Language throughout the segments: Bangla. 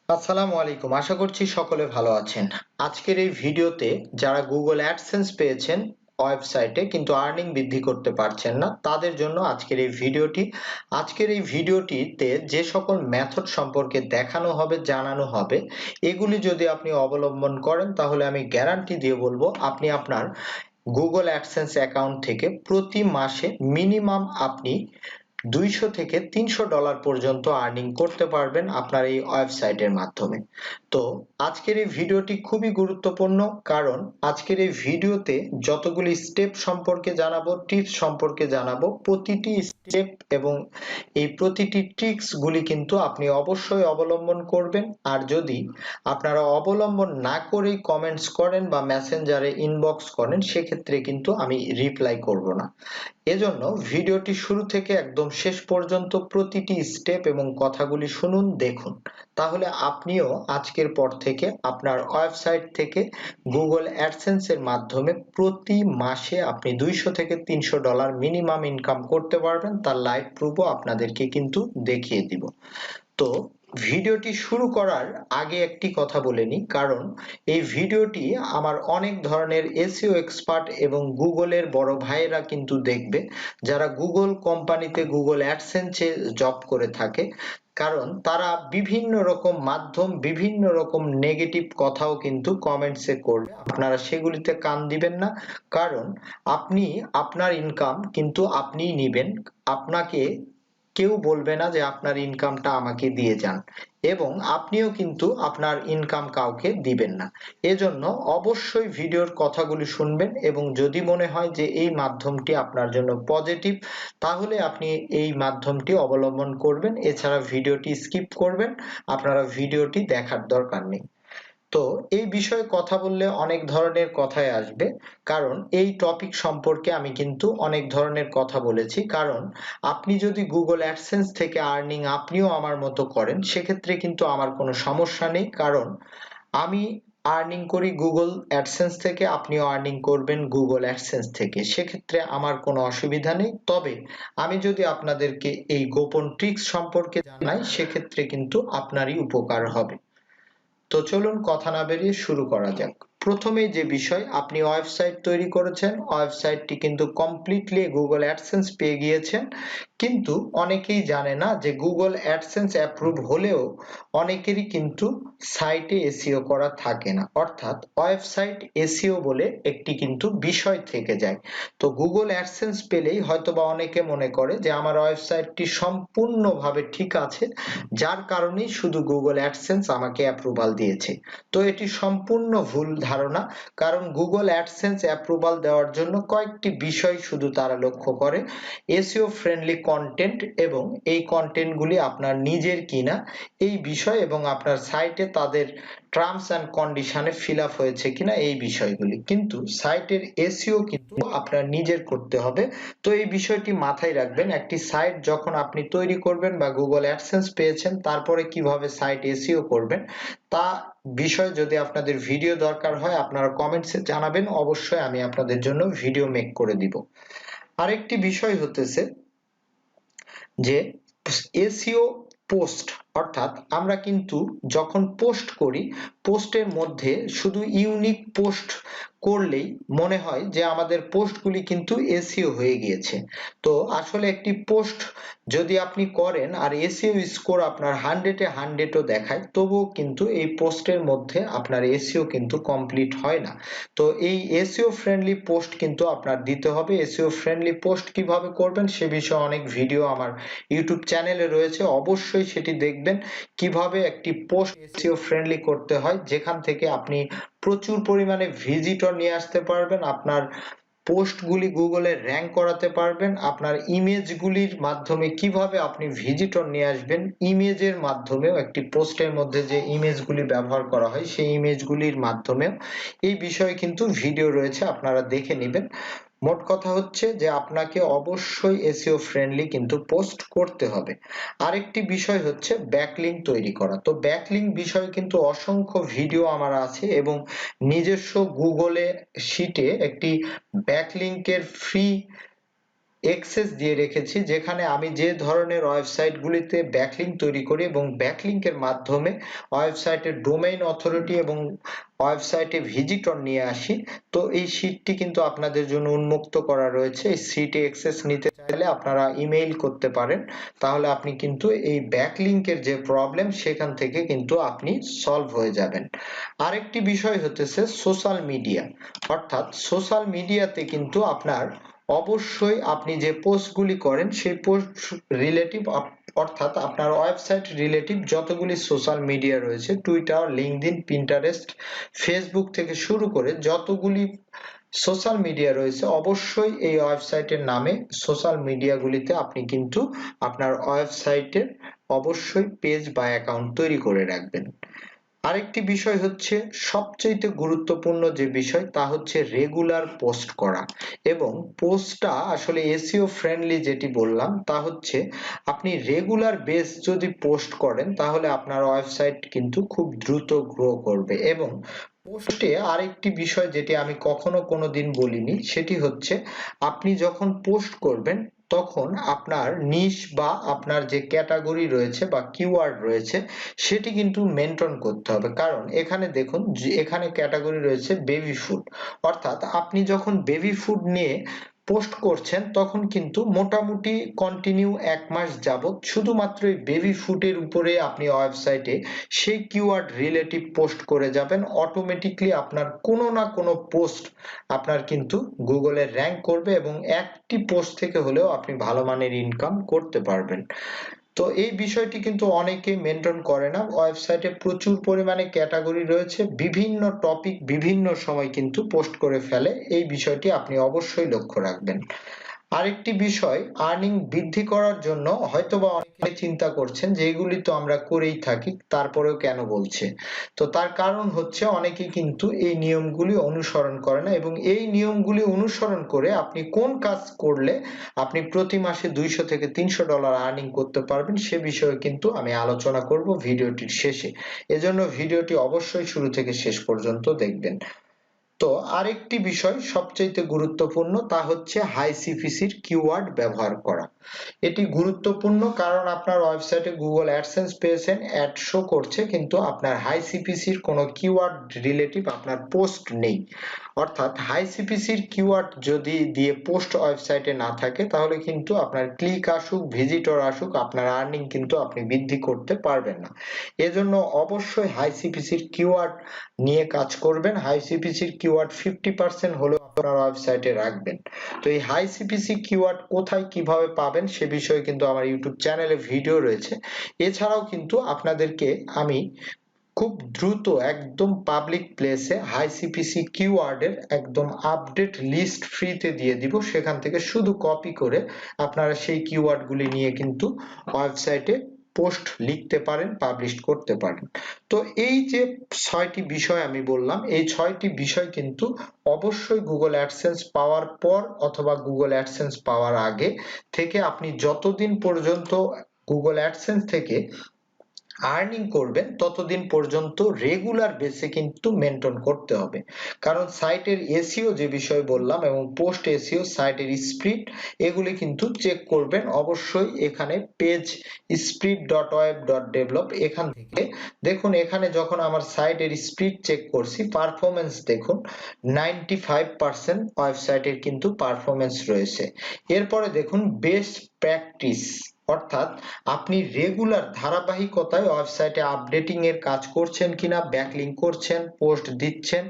আসসালামু আলাইকুম, আশা করছি সকলে ভালো আছেন। আজকের এই ভিডিওতে যারা গুগল অ্যাডসেন্স পেয়েছেন ওয়েবসাইটে কিন্তু আর্নিং বৃদ্ধি করতে পারছেন না, তাদের জন্য আজকের এই ভিডিওটিতে যে সকল মেথড সম্পর্কে দেখানো হবে, জানানো হবে, এগুলি যদি আপনি অবলম্বন করেন তাহলে আমি গ্যারান্টি দিয়ে বলবো আপনি আপনার গুগল অ্যাডসেন্স অ্যাকাউন্ট থেকে প্রতি মাসে মিনিমাম আপনি $200 থেকে $300 পর্যন্ত আর্নিং করতে পারবেন আপনার এই ওয়েবসাইটের মাধ্যমে। তো আজকের এই ভিডিওটি খুবই গুরুত্বপূর্ণ, কারণ আজকের এই ভিডিওতে যতগুলি স্টেপ সম্পর্কে জানাবো, টিপস সম্পর্কে জানাবো, প্রতিটি স্টেপ এবং এই প্রতিটি ট্রিক্স গুলি কিন্তু আপনি অবশ্যই অবলম্বন করবেন। আর যদি আপনারা অবলম্বন না করেই কমেন্টস করেন বা মেসেঞ্জারে ইনবক্স করেন, সেক্ষেত্রে কিন্তু আমি রিপ্লাই করব না। এজন্য ভিডিওটি শুরু থেকে একদম শেষ পর্যন্ত প্রতিটি স্টেপ এবং কথাগুলি শুনুন, দেখুন, তাহলে আপনিও আজকের পর থেকে আপনার ওয়েবসাইট থেকে গুগল অ্যাডসেন্স এর মাধ্যমে প্রতি মাসে আপনি $200 থেকে $300 মিনিমাম ইনকাম করতে পারবেন। তার লাইভ প্রুফও আপনাদেরকে কিন্তু দেখিয়ে দিব। তো ভিডিওটি শুরু করার আগে একটি কথা বলে নিই, কারণ এই ভিডিওটি আমার অনেক ধরনের এসইও এক্সপার্ট এবং গুগলের বড় ভাইয়েরা কিন্তু দেখবে, যারা গুগল কোম্পানিতে গুগল অ্যাডসেন্সে জব করে থাকে। কারণ তারা বিভিন্ন রকম মাধ্যম, বিভিন্ন রকম নেগেটিভ কথাও কিন্তু কমেন্টসে করবে, আপনারা সেগুলিতে কান দিবেন না। কারণ আপনি আপনার ইনকাম কিন্তু আপনিই নিবেন, আপনাকে কেউ বলবে না যে আপনার ইনকামটা আমাকে দিয়ে যান, এবং আপনিও কিন্তু আপনার ইনকাম কাউকে দিবেন না। এজন্য অবশ্যই ভিডিওর কথাগুলি শুনবেন, এবং যদি মনে হয় যে এই মাধ্যমটি আপনার জন্য পজিটিভ, তাহলে আপনি এই মাধ্যমটি অবলম্বন করবেন, এছাড়া ভিডিওটি স্কিপ করবেন, আপনারা ভিডিওটি দেখার দরকার নেই। তো এই বিষয়ে কথা বললে অনেক ধরনের কথাই আসবে, কারণ এই টপিক সম্পর্কে আমি কিন্তু অনেক ধরনের কথা বলেছি। কারণ আপনি যদি গুগল অ্যাডসেন্স থেকে আর্নিং আপনিও আমার মতো করেন, সেক্ষেত্রে কিন্তু আমার কোনো সমস্যা নেই, কারণ আমি আর্নিং করি গুগল অ্যাডসেন্স থেকে, আপনিও আর্নিং করবেন গুগল অ্যাডসেন্স থেকে, সেক্ষেত্রে আমার কোনো অসুবিধা নেই। তবে আমি যদি আপনাদেরকে এই গোপন ট্রিক্স সম্পর্কে জানাই, সেক্ষেত্রে কিন্তু আপনারই উপকার হবে। তো চলুন কথা না বেরিয়ে শুরু করা যাক। প্রথমেই যে বিষয়, আপনি ওয়েবসাইট তৈরি করেছেন, ওয়েবসাইটটি কিন্তু কমপ্লিটলি গুগল অ্যাডসেন্স পেয়ে গিয়েছেন, কিন্তু অনেকেই জানে না যে গুগল অ্যাডসেন্স অ্যাপ্রুভ হলেও অনেকেরই কিন্তু সাইটে এসইও করা থাকে না, অর্থাৎ ওয়েবসাইট এসইও বলে একটি কিন্তু বিষয় থেকে যায়। তো গুগল অ্যাডসেন্স পেলেই হয়তোবা অনেকে মনে করে যে আমার ওয়েবসাইটটি সম্পূর্ণভাবে ঠিক আছে, যার কারণেই শুধু গুগল অ্যাডসেন্স আমাকে অ্যাপ্রুভাল দিয়েছে। তো এটি সম্পূর্ণ ভুল ধারণা, কারণ গুগল অ্যাডসেন্স অ্যাপ্রুভাল দেওয়ার জন্য কয়েকটি বিষয় শুধু তারা লক্ষ্য করে: এসইও ফ্রেন্ডলি কন্টেন্ট, এবং এই কন্টেন্টগুলি আপনার নিজের কিনা এই বিষয়, এবং আপনার সাইটে তাদের টার্মস অ্যান্ড কন্ডিশনে ফিল আপ হয়েছে কিনা এই বিষয়গুলি। কিন্তু সাইটের এসইও কিন্তু আপনার নিজের করতে হবে। তো এই বিষয়টি মাথায় রাখবেন, একটি সাইট যখন আপনি তৈরি করবেন বা গুগল অ্যাডসেন্স পেয়েছেন, তারপরে কিভাবে সাইট এসইও করবেন তা বিষয়ে যদি আপনাদের ভিডিও দরকার হয়, আপনারা কমেন্টসে জানাবেন, অবশ্যই আমি আপনাদের জন্য ভিডিও মেক করে দিব। আরেকটি বিষয় হতেছে যে এসইও পোস্ট, অর্থাৎ আমরা কিন্তু যখন পোস্ট করি, পোস্টের মধ্যে শুধু ইউনিক পোস্ট করলেই মনে হয় যে আমাদের পোস্টগুলি কিন্তু এসইও হয়ে গিয়েছে। তো আসলে একটি পোস্ট যদি আপনি করেন আর এসইও স্কোর আপনার 100-এ 100ও দেখায়, তবুও কিন্তু এই পোস্টের মধ্যে আপনার এসইও কিন্তু কমপ্লিট হয় না। তো এই এসইও ফ্রেন্ডলি পোস্ট কিন্তু আপনার দিতে হবে। এসইও ফ্রেন্ডলি পোস্ট কিভাবে করবেন সে বিষয়ে অনেক ভিডিও আমার ইউটিউব চ্যানেলে রয়েছে, অবশ্যই সেটি দেখবেন, কিভাবে একটি পোস্ট এসইও ফ্রেন্ডলি করতে হয়, যেখান থেকে আপনি প্রচুর পরিমাণে ভিজিটর নিয়ে আসতে পারবেন, আপনার পোস্টগুলি গুগলে র্যাঙ্ক করাতে পারবেন, আপনার ইমেজগুলির মাধ্যমে কিভাবে আপনি ভিজিটর নিয়ে আসবেন, ইমেজের মাধ্যমেও, একটি পোস্টের মধ্যে যে ইমেজগুলি ব্যবহার করা হয় সেই ইমেজগুলির মাধ্যমেও এই বিষয়ে কিন্তু ভিডিও রয়েছে, আপনারা দেখে নেবেন। মোট কথা হচ্ছে যে আপনাকে অবশ্যই এসইও ফ্রেন্ডলি কিন্তু পোস্ট করতে হবে। আরেকটি বিষয় হচ্ছে ব্যাকলিঙ্ক তৈরি করা। তো ব্যাকলিঙ্ক বিষয়ে কিন্তু অসংখ্য ভিডিও আমার আছে, এবং নিজস্ব গুগলে শিটে একটি ব্যাকলিঙ্কের ফ্রি অ্যাক্সেস দিয়ে রেখেছি, যেখানে আমি যে ধরনের ওয়েবসাইটগুলিতে ব্যাকলিংক তৈরি করি এবং ব্যাকলিংকের মাধ্যমে ওয়েবসাইটের ডোমেইন অথরিটি এবং ওয়েবসাইটে ভিজিটর নিয়ে আসি। তো এই শীটটি কিন্তু আপনাদের জন্য উন্মুক্ত করা রয়েছে। এই শীটে অ্যাক্সেস নিতে চাইলে আপনারা ইমেইল করতে পারেন, তাহলে আপনি কিন্তু এই ব্যাকলিংকের যে প্রবলেম সেখান থেকে কিন্তু আপনি সলভ হয়ে যাবেন। আরেকটি বিষয় হতেছে সোশ্যাল মিডিয়া, অর্থাৎ সোশ্যাল মিডিয়াতে কিন্তু আপনার অবশ্যই আপনি যে পোস্টগুলি করেন সেই পোস্ট রিলেটিভ, অর্থাৎ আপনার ওয়েবসাইট রিলেটিভ যতগুলি সোশ্যাল মিডিয়া রয়েছে, টুইটার, লিঙ্কডইন, পিন্টারেস্ট, ফেসবুক থেকে শুরু করে যতগুলি সোশ্যাল মিডিয়া রয়েছে, অবশ্যই এই ওয়েবসাইটের নামে সোশ্যাল মিডিয়াগুলিতে আপনি কিন্তু আপনার ওয়েবসাইটের অবশ্যই পেজ বা অ্যাকাউন্ট তৈরি করে রাখবেন। আরেকটি বিষয় হচ্ছে সবচেয়ে গুরুত্বপূর্ণ যে বিষয়, তা হচ্ছে রেগুলার পোস্ট করা। এবং পোস্টটা আসলে এসইও ফ্রেন্ডলি যেটি বললাম, তা হচ্ছে আপনি রেগুলার বেস যদি পোস্ট করেন তাহলে আপনার ওয়েবসাইট কিন্তু খুব দ্রুত গ্রো করবে। এবং পোস্টে আরেকটি বিষয় যেটি আমি কখনো কোনোদিন বলিনি, সেটি হচ্ছে আপনি যখন পোস্ট করবেন তখন আপনার নিশ বা আপনার যে ক্যাটাগরি রয়েছে বা কিওয়ার্ড রয়েছে সেটি কিন্তু মেনটেন করতে হবে। কারণ এখানে দেখুন যে এখানে ক্যাটাগরি রয়েছে বেবি ফুড, অর্থাৎ আপনি যখন বেবি ফুড নিয়ে পোস্ট করছেন তখন কিন্তু মোটামুটি কন্টিনিউ 1 মাস যাবত শুধুমাত্র এই বেবি ফুডের উপরে আপনি ওয়েবসাইটে সেই কিওয়ার্ড রিলেটিভ পোস্ট করে যাবেন, অটোমেটিকলি আপনার কোনো না কোনো পোস্ট আপনার কিন্তু গুগলে র্যাঙ্ক করবে এবং একটি পোস্ট থেকে হলেও আপনি ভালো মানের ইনকাম করতে পারবেন। তো এই বিষয়টি কিন্তু অনেকেই মেনটেন করে না। ওয়েবসাইটে প্রচুর পরিমাণে ক্যাটাগরি রয়েছে, বিভিন্ন টপিক বিভিন্ন সময় কিন্তু পোস্ট করে ফেলে, এই বিষয়টি আপনি অবশ্যই লক্ষ্য রাখবেন। আরেকটি বিষয়, আর্নিং বৃদ্ধি করার জন্য হয়তোবা অনেকে চিন্তা করছেন যে এগুলি তো আমরা করেই থাকি, তারপরেও কেন বলছে। তো তার কারণ হচ্ছে অনেকে কিন্তু এই নিয়মগুলি অনুসরণ করে না, এবং এই নিয়মগুলি অনুসরণ করে আপনি কোন কাজ করলে আপনি প্রতি মাসে $200 থেকে $300 আর্নিং করতে পারবেন সে বিষয়ে কিন্তু আমি আলোচনা করব ভিডিওটির শেষে। এজন্য ভিডিওটি অবশ্যই শুরু থেকে শেষ পর্যন্ত দেখবেন। তো আরেকটি বিষয় সবচেয়ে গুরুত্বপূর্ণ, তা হচ্ছে হাই সিপিসির কিওয়ার্ড ব্যবহার করা। এটি গুরুত্বপূর্ণ কারণ আপনার ওয়েবসাইটে গুগল অ্যাডসেন্স পেয়েছেন, অ্যাড শো করছে, কিন্তু আপনার হাই সিপিসির কোনো কিওয়ার্ড রিলেটিভ আপনার পোস্ট নেই। অর্থাৎ হাই সিপিসির কিওয়ার্ড যদি দিয়ে পোস্ট ওয়েবসাইটে না থাকে তাহলে কিন্তু আপনার ক্লিক আসুক, ভিজিটর আসুক, আপনার আর্নিং কিন্তু আপনি বৃদ্ধি করতে পারবেন না। এজন্য অবশ্যই হাই সিপিসির কিওয়ার্ড নিয়ে কাজ করবেন। হাই সিপিসির কিওয়ার্ড 50% হলেও আপনার ওয়েবসাইটে রাখবেন। তো এই হাই সিপিসি কিওয়ার্ড কোথায় কিভাবে পাবেন সে বিষয়ে কিন্তু আমার ইউটিউব চ্যানেলে ভিডিও রয়েছে। এছাড়াও কিন্তু আপনাদেরকে আমি খুব দ্রুত একদম পাবলিক প্লেসে হাই সিপিসি কিওয়ার্ডের একদম আপডেট লিস্ট ফ্রিতে দিয়ে দিব, সেখান থেকে শুধু কপি করে আপনারা সেই কিওয়ার্ডগুলি নিয়ে কিন্তু ওয়েবসাইটে পোস্ট লিখতে পারেন, পাবলিশ করতে পারেন। তো এই যে 6টি বিষয় আমি বললাম, এই 6টি বিষয় কিন্তু অবশ্যই গুগল অ্যাডসেন্স পাওয়ার পর অথবা গুগল অ্যাডসেন্স পাওয়ার আগে থেকে আপনি যতদিন পর্যন্ত গুগল অ্যাডসেন্স থেকে আর্নিং করবেন ততদিন পর্যন্ত রেগুলার বেসে কিন্তু মেনটেন করতে হবে। কারণ সাইটের এসইও যে বিষয় বললাম এবং পোস্ট এসইও, সাইটের স্পিড, এগুলি কিন্তু চেক করবেন অবশ্যই। এখানে page speed dot web dot develop, এখান থেকে দেখুন, এখানে যখন আমার সাইটের স্পিড চেক করছি, পারফরমেন্স দেখুন 95% ওয়েবসাইটের কিন্তু পারফরমেন্স রয়েছে। এরপরে দেখুন বেস্ট প্র্যাকটিস, অর্থাৎ আপনি রেগুলার ধারাবাহিকতায় ওয়েবসাইটে আপডেটিং এর কাজ করছেন কিনা, ব্যাকলিংক করছেন, পোস্ট দিচ্ছেন,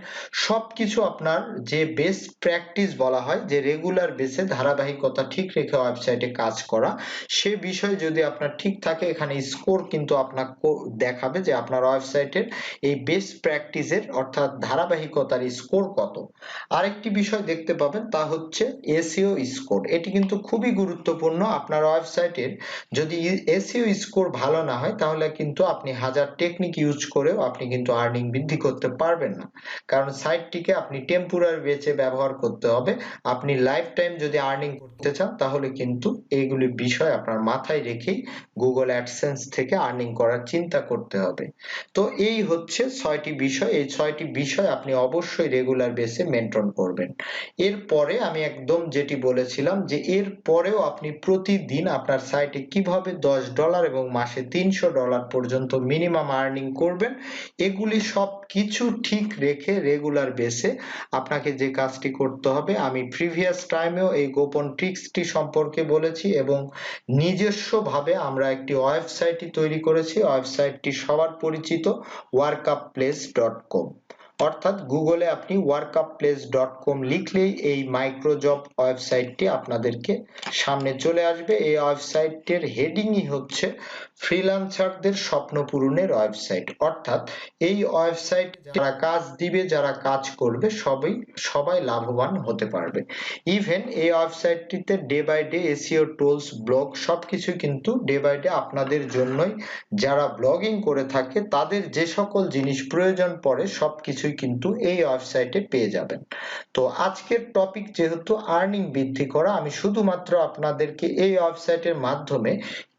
সবকিছু আপনার যে বেস্ট প্র্যাকটিস বলা হয়, যে রেগুলার বেসে ধারাবাহিকতা ঠিক রেখে ওয়েবসাইটে কাজ করা, সে বিষয় যদি আপনার ঠিক থাকে, এখানে স্কোর কিন্তু আপনাকে দেখাবে যে আপনার ওয়েবসাইটের এই বেস্ট প্র্যাকটিসের অর্থাৎ ধারাবাহিকতার স্কোর কত। আরেকটি বিষয় দেখতে পাবেন তা হচ্ছে এসইও স্কোর। এটি কিন্তু খুবই গুরুত্বপূর্ণ আপনার ওয়েবসাইটের যদি এসইও স্কোর ভালো না হয় তাহলে কিন্তু আপনি হাজার টেকনিক ইউজ করেও আপনি কিন্তু আর্নিং বৃদ্ধি করতে পারবেন না, কারণ সাইটটিকে আপনি টেম্পোরারি বেচে ব্যবহার করতে হবে। আপনি লাইফ টাইম যদি আর্নিং করতে চান তাহলে কিন্তু এইগুলি বিষয় আপনার মাথায় রেখেই গুগল অ্যাডসেন্স থেকে আর্নিং করার চিন্তা করতে হবে। তো এই হচ্ছে 6টি বিষয়, এই 6টি বিষয় আপনি অবশ্যই রেগুলার বেসে মেনটেন করবেন। এরপরে আমি একদম যেটি বলেছিলাম যে এর পরেও আপনি প্রতিদিন আপনার সাইটে কিভাবে $10 এবং মাসে $300 পর্যন্ত মিনিমাম আর্নিং করবেন, এগুলি সব কিছু ঠিক রেখে রেগুলার বেসে আপনাকে যে কাজটি করতে হবে, আমি প্রিভিয়াস টাইমেও এই গোপন ট্রিক্সটি সম্পর্কে বলেছি এবং নিজস্বভাবে আমরা একটি ওয়েবসাইটই তৈরি করেছি। ওয়েবসাইটটি সবার পরিচিত workupplace.com, অর্থাৎ গুগলে আপনি workupplace.com লিখলেই এই মাইক্রোজব ওয়েবসাইটটি আপনাদেরকে সামনে চলে আসবে। এই ওয়েবসাইটের হেডিংই হচ্ছে ফ্রিল্যান্সারদের স্বপ্ন পূরণের ওয়েবসাইট, অর্থাৎ এই ওয়েবসাইট যারা কাজ দিবে, যারা কাজ করবে সবাই লাভবান হতে পারবে। ইভেন এই ওয়েবসাইটটিতে day by day SEO tools, blog সবকিছু কিন্তু ডে বাই ডে আপনাদের জন্যই, যারা ব্লগিং করে থাকে তাদের যে সকল জিনিস প্রয়োজন পড়ে সবকিছুই কিন্তু এই ওয়েবসাইটে পেয়ে যাবেন। তো আজকের টপিক যেহেতু আর্নিং বৃদ্ধি করা, আমি শুধুমাত্র আপনাদেরকে এই ওয়েবসাইটের মাধ্যমে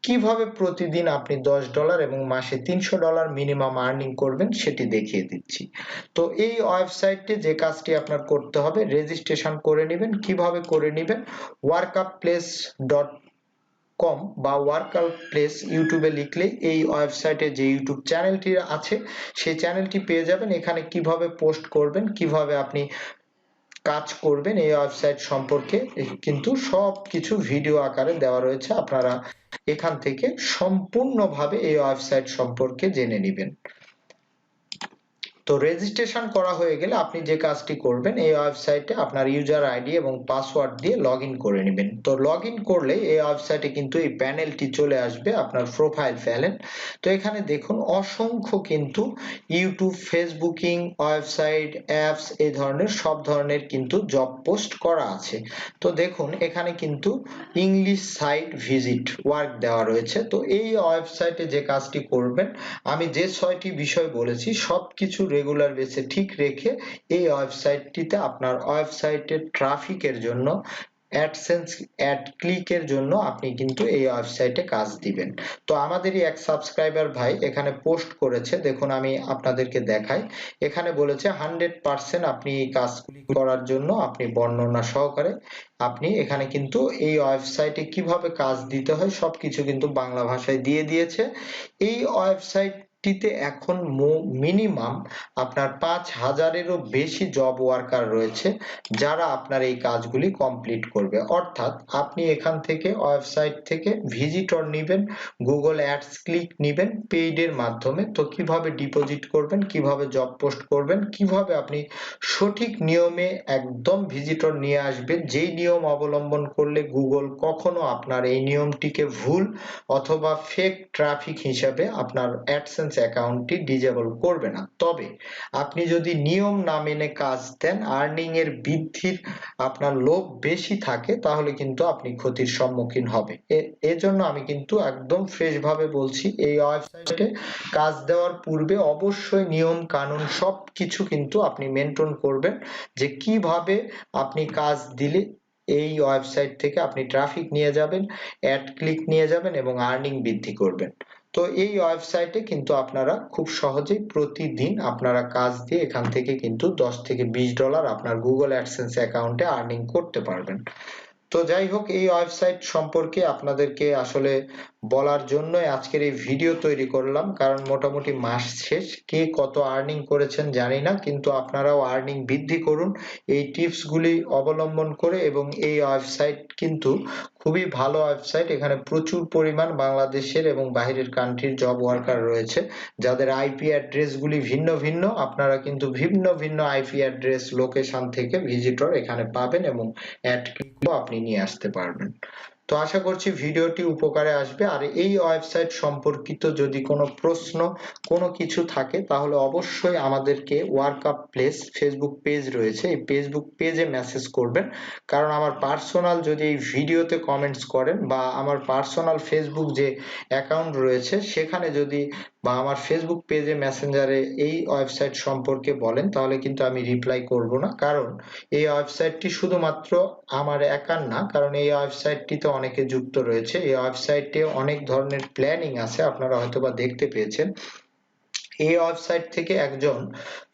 কিভাবে প্রতিদিন আপনি $10 এবং মাসে $300 মিনিমাম আর্নিং করবেন সেটি দেখিয়ে দিচ্ছি। তো এই ওয়েবসাইটে যে কাজটি আপনার করতে হবে, রেজিস্ট্রেশন করে নেবেন। কিভাবে করে নেবেন, workupplace.com বা workplace ইউটিউবে লিখলে এই ওয়েবসাইটে যে ইউটিউব চ্যানেলটি আছে সেই চ্যানেলটি পেয়ে যাবেন। এখানে কিভাবে পোস্ট করবেন, কিভাবে আপনি কাজ করবেন এই ওয়েবসাইট সম্পর্কে কিন্তু সবকিছু ভিডিও আকারে দেওয়া রয়েছে, আপনারা এখান থেকে সম্পূর্ণভাবে এই ওয়েবসাইট সম্পর্কে জেনে নেবেন। তো রেজিস্ট্রেশন করা হয়ে গেলে আপনি যে কাজটি করবেন, এই ওয়েবসাইটে আপনার ইউজার আইডি এবং পাসওয়ার্ড দিয়ে লগ ইন করে নেবেন। তো লগ ইন করলে এই ওয়েবসাইটে কিন্তু এই প্যানেলটি চলে আসবে, আপনার প্রোফাইল প্যানেল। তো এখানে দেখুন অসংখ্য কিন্তু ইউটিউব, ফেসবুকিং, ওয়েবসাইট, অ্যাপস এই ধরনের সব ধরনের কিন্তু জব পোস্ট করা আছে। তো দেখুন এখানে কিন্তু ইংলিশ সাইট ভিজিট ওয়ার্ক দেওয়া রয়েছে। তো এই ওয়েবসাইটে যে কাজটি করবেন, আমি যে 6টি বিষয় বলেছি সবকিছু রেগুলার বেসে ঠিক রেখে এই ওয়েবসাইটটিতে আপনার ওয়েবসাইটের ট্রাফিকের জন্য, অ্যাডসেন্স অ্যাড ক্লিকের জন্য আপনি কিন্তু এই ওয়েবসাইটে কাজ দিবেন। তো আমাদেরই এক সাবস্ক্রাইবার ভাই এখানে পোস্ট করেছে, দেখুন আমি আপনাদেরকে দেখাই। এখানে বলেছে 100% আপনি এই কাজগুলি করার জন্য আপনি বর্ণনা সহকারে আপনি এখানে কিন্তু এই ওয়েবসাইটে কিভাবে কাজ দিতে হয় সবকিছু কিন্তু বাংলা ভাষায় দিয়ে দিয়েছে। এই ওয়েবসাইটটিতে এখন মিনিমাম আপনার 5,000-এরও বেশি জব ওয়ার্কার রয়েছে যারা আপনার এই কাজগুলি কমপ্লিট করবে। অর্থাৎ আপনি এখান থেকে ওয়েবসাইট থেকে ভিজিটর নেবেন, গুগল অ্যাডস ক্লিক নেবেন পেইডের মাধ্যমে। তো কিভাবে ডিপোজিট করবেন, কিভাবে জব পোস্ট করবেন, কিভাবে আপনি সঠিক নিয়মে একদম ভিজিটর নিয়ে আসবেন, যেই নিয়ম অবলম্বন করলে গুগল কখনো আপনার এই নিয়মটিকে ভুল অথবা ফেক ট্রাফিক হিসাবে আপনার অ্যাডসেন্স অ্যাকাউন্টটি ডিজেবল করবে না। তবে আপনি যদি নিয়ম না মেনে কাজ দেন, আর্নিং এর বৃদ্ধির আপনার লোভ বেশি থাকে, তাহলে কিন্তু আপনি ক্ষতির সম্মুখীন হবে। এজন্য আমি কিন্তু একদম ফ্রেশ ভাবে বলছি, এই ওয়েবসাইটে কাজ দেওয়ার পূর্বে অবশ্যই নিয়ম কানুন সবকিছু কিন্তু আপনি মেনটেন করবেন, যে কিভাবে আপনি কাজ দিলে এই ওয়েবসাইট থেকে আপনি ট্রাফিক নিয়ে যাবেন, অ্যাড ক্লিক নিয়ে যাবেন এবং আর্নিং বৃদ্ধি করবেন। তো এই ওয়েবসাইটে কিন্তু আপনারা খুব সহজেই প্রতিদিন আপনারা কাজ দিয়ে এখান থেকে কিন্তু $10 থেকে $20 আপনার গুগল অ্যাডসেন্স অ্যাকাউন্টে আর্নিং করতে পারবেন। তো যাই হোক, এই ওয়েবসাইট সম্পর্কে আপনাদেরকে আসলে বলার জন্যই আজকের এই ভিডিও তৈরি করলাম, কারণ মোটামুটি মাস শেষ, কে কত আর্নিং করেছেন জানি না, কিন্তু আপনারাও আর্নিং বৃদ্ধি করুন এই টিপস গুলি অবলম্বন করে। এবং এই ওয়েবসাইট কিন্তু খুবই ভালো ওয়েবসাইট, এখানে প্রচুর পরিমাণ বাংলাদেশের এবং বাইরের কান্ট্রির জব ওয়ার্কার রয়েছে যাদের আইপি অ্যাড্রেস গুলি ভিন্ন ভিন্ন। আপনারা কিন্তু ভিন্ন ভিন্ন আইপি অ্যাড্রেস লোকেশন থেকে ভিজিটর এখানে পাবেন এবং অ্যাড আপনি নিয়ে আসতে পারবেন। তো আশা করছি ভিডিওটি উপকারে আসবে। আর এই ওয়েবসাইট সম্পর্কিত যদি কোনো প্রশ্ন কোনো কিছু থাকে তাহলে অবশ্যই আমাদেরকে ওয়ার্কআপ প্লেস ফেসবুক পেজ রয়েছে, এই ফেসবুক পেজে মেসেজ করবেন। কারণ আমার পার্সোনাল যদি এই ভিডিওতে কমেন্টস করেন বা আমার পার্সোনাল ফেসবুক যে অ্যাকাউন্ট রয়েছে সেখানে যদি বা আমার ফেসবুক পেজে মেসেঞ্জারে এই ওয়েবসাইট সম্পর্কে বলেন তাহলে কিন্তু আমি রিপ্লাই করব না। কারণ এই ওয়েবসাইটটি শুধুমাত্র আমার একার না, কারণ এই ওয়েবসাইটটিতে অনেকে যুক্ত রয়েছে। এই ওয়েবসাইটে অনেক ধরনের প্ল্যানিং আছে, আপনারা হয়তোবা দেখতে পেয়েছেন। এই ওয়েবসাইট থেকে একজন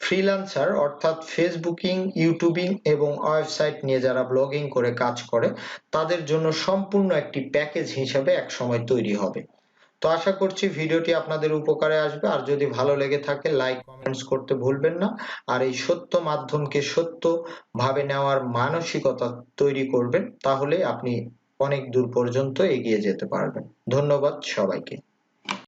ফ্রিল্যান্সার অর্থাৎ ফেসবুকিং, ইউটিউবিং এবং ওয়েবসাইট নিয়ে যারা ব্লগিং করে কাজ করে তাদের জন্য সম্পূর্ণ একটি প্যাকেজ হিসাবে একসময় তৈরি হবে। তো আশা করছি ভিডিওটি আপনাদের উপকারে আসবে। আর যদি ভালো লেগে থাকে লাইক কমেন্টস করতে ভুলবেন না। আর এই সত্য মাধ্যমকে সত্য ভাবে নেওয়ার মানসিকতা তৈরি করবেন, তাহলে আপনি অনেক দূর পর্যন্ত এগিয়ে যেতে পারবেন। ধন্যবাদ সবাইকে।